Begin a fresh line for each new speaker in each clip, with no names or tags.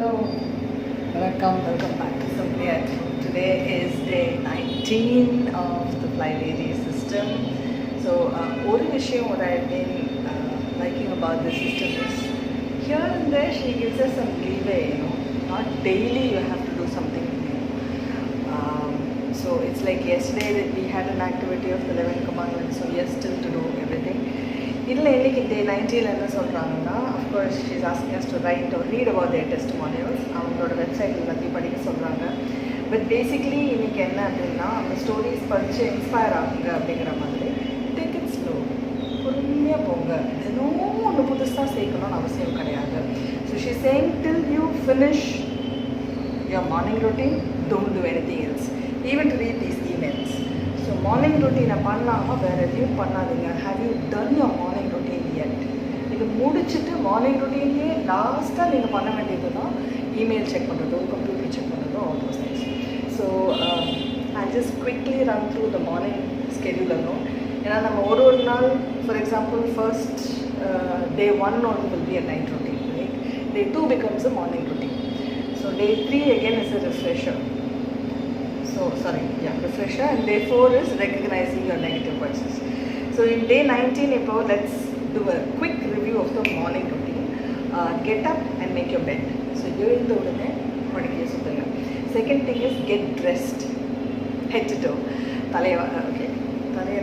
Hello. Welcome back to Simply at Home. Today is day 19 of the Fly Lady system. So, one issue what I've been liking about this system is here and there she gives us some leeway, not daily you have to do something new. So, it's like yesterday that we had an activity of 11 commandments, so yes, still to do everything. இல்லை இன்றைக்கி டே 19 என்ன சொல்கிறாங்கன்னா, of course she's asking us to right or read about their testimonials. அவங்களோட website எல்லாத்தையும் படிக்க சொல்கிறாங்க. But basically இன்றைக்கி என்ன அப்படின்னா, அந்த ஸ்டோரிஸ் படித்து இன்ஸ்பயர் ஆகுங்க அப்படிங்கிற மாதிரி டேக் இட் ஸ்லோ, பொறுமையாக போங்க. தினமும் ஒன்று புதுசாக சேர்க்கணும்னு அவசியம் கிடையாது. So she saying till you finish your morning routine, don't do anything else, even to read these emails. So morning routine பண்ணலாமா, வேறு எதையும் பண்ணாதீங்க. Have you done your morning routine yet? இது முடிச்சுட்டு மார்னிங் ரொட்டீன்லேயே லாஸ்ட்டாக நீங்கள் பண்ண வேண்டியது தான் இமெயில் செக் பண்ணுறதோ, கம்ப்யூட்டர் செக் பண்ணுறதோ, all those things. So I just quickly run through the morning schedule ஆகும். ஏன்னா நம்ம ஒரு நாள், for example first day 1 also will be a night routine, right? Day 2 becomes a morning routine. So day 3 again is a refresher. Refresher, and day 4 is recognizing your negative voices. So in day 19, let's do a quick review of the morning routine. Get up and make your bed. So எழுந்த உடனே படுக்கையை சுத்துங்க. Second thing is get dressed, head to toe. தலையை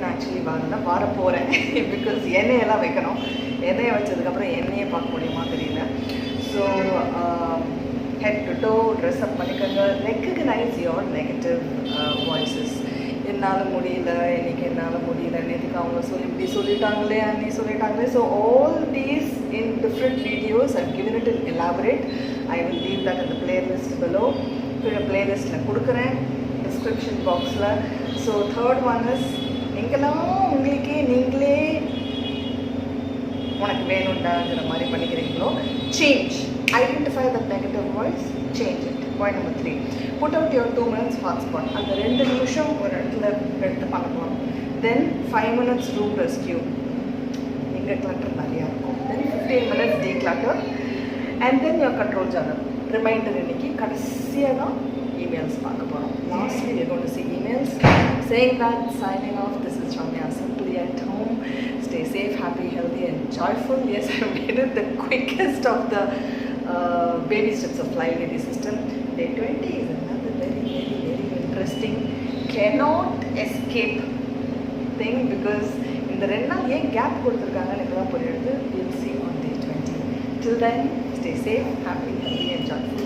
நான் actually வார போகிறேன் because எண்ணெயெல்லாம் வைக்கணும். எண்ணெயை வச்சதுக்கப்புறம் எண்ணெயை பார்க்க முடியுமா தெரியல. So head to toe, dress up பண்ணிக்கோங்க. Recognize your negative voices. என்னால் முடியல, இன்னைக்கு என்னால் முடியல, நேற்றுக்கு அவங்க இப்படி சொல்லிட்டாங்களே, அன்னி சொல்லிட்டாங்களே. So all these in different videos I've given it in elaborate. I will leave that in the playlist below. பிளேலிஸ்ட்டில் கொடுக்குறேன் டிஸ்கிரிப்ஷன் பாக்ஸில். ஸோ தேர்ட் ஒன் இஸ், எங்கெல்லாம் உங்களுக்கே நீங்களே உனக்கு வேணுண்டாங்கிற மாதிரி பண்ணிக்கிறீங்களோ, change. Identify the negative voice, change it. Point number 3, put out your 2 minutes hotspot. அந்த 2 நிமிஷம் ஒரு இடத்துல எடுத்து பண்ணலாம். Then 5 minutes room rescue. இங்கே clutter நிறையா இருக்கும். Then 15 minutes declutter. And then your control journal. Reminder இன்னைக்கு கடைசியாக தான் emails பார்க்க போகிறோம். Lastly, we are going to see emails. Saying that, signing off. This is Ramya, Simply at Home. Stay safe, happy, healthy and joyful. Yes, I made it the quickest of the baby steps of Fly Lady system. Day 20 is another very interesting, cannot escape thing, because in the 2 நாள் ஏன் gap கொடுத்துருக்காங்கன்னு இப்போ தான் புரியுது. We'll see on day 20. Till then, stay safe, happy, healthy and joyful.